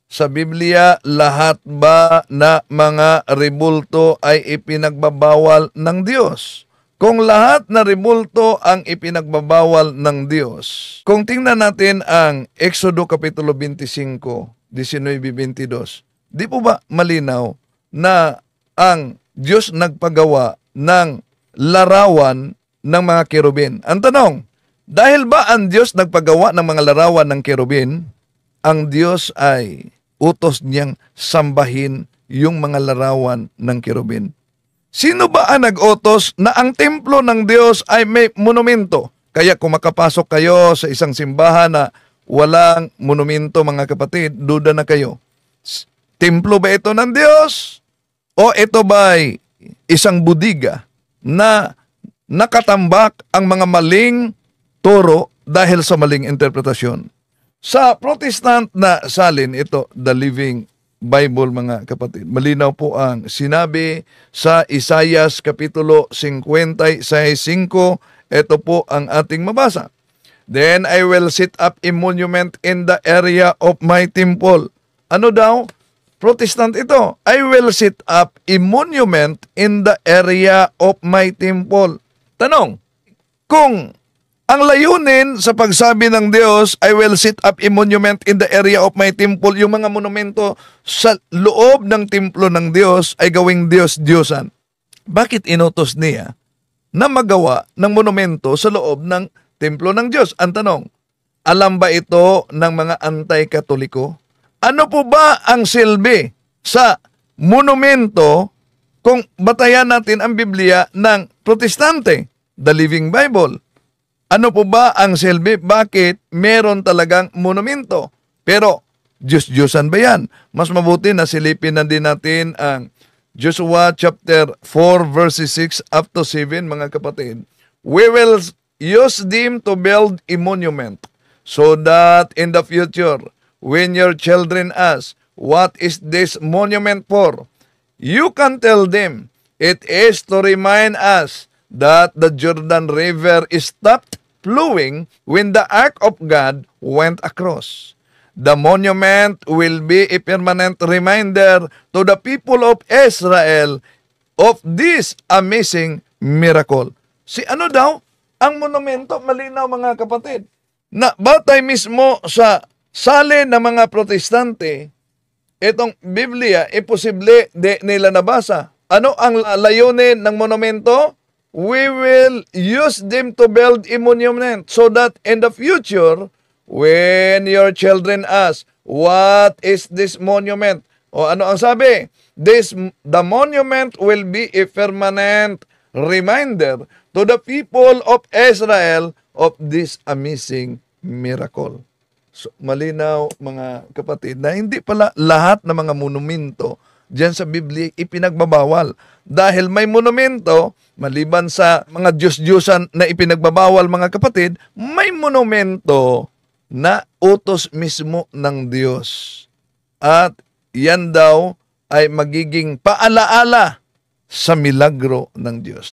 sa Biblia, lahat ba na mga rebulto ay ipinagbabawal ng Diyos? Kung lahat na rebulto ang ipinagbabawal ng Diyos, kung tingnan natin ang Exodo Kapitulo 25, 19-22, di po ba malinaw na ang Diyos nagpagawa ng larawan ng mga kerubin? Ang tanong, dahil ba ang Diyos nagpagawa ng mga larawan ng kerubin, ang Diyos ay utos niyang sambahin yung mga larawan ng kerubin? Sino ba ang nag-utos na ang templo ng Diyos ay may monumento? Kaya kung makapasok kayo sa isang simbahan na walang monumento, mga kapatid, duda na kayo. Templo ba ito ng Diyos? O ito ba ay isang budiga na nakatambak ang mga maling turo dahil sa maling interpretasyon? Sa Protestant na salin, ito, the Living Bible, mga kapatid, malinaw po ang sinabi sa Isaias Kapitulo 56:5. Ito po ang ating mabasa. Then I will set up a monument in the area of my temple. Ano daw? Protestant ito. I will set up a monument in the area of my temple. Tanong, kung ang layunin sa pagsabi ng Diyos, I will set up a monument in the area of my temple, yung mga monumento sa loob ng templo ng Diyos ay gawing Diyos-Diyosan. Bakit inutos niya na magawa ng monumento sa loob ng templo ng Diyos? Ang tanong, alam ba ito ng mga anti-katoliko? Ano po ba ang silbi sa monumento kung batayan natin ang Biblia ng Protestante, the Living Bible? Ano po ba ang silbi? Bakit meron talagang monumento? Pero, Diyos-Diyosan ba yan? Mas mabuti na silipin na din natin ang Joshua chapter 4 verses 6 up to 7, mga kapatid. We will use them to build a monument so that in the future, when your children ask, what is this monument for? You can tell them, it is to remind us that the Jordan River stopped flowing when the Ark of God went across. The monument will be a permanent reminder to the people of Israel of this amazing miracle. Ano daw? Ang monumento, malinaw, mga kapatid, na batay mismo sa salin ng mga Protestante, itong Biblia, imposible de nila nabasa. Ano ang layunin ng monumento? We will use them to build a monument so that in the future, when your children ask, what is this monument? O ano ang sabi? The monument will be a permanent reminder to the people of Israel of this amazing miracle. So, malinaw, mga kapatid, na hindi pala lahat ng mga monumento diyan sa Biblia ipinagbabawal. Dahil may monumento, maliban sa mga Diyos-Diyosan na ipinagbabawal, mga kapatid, may monumento na utos mismo ng Diyos. At yan daw ay magiging paalaala sa milagro ng Diyos.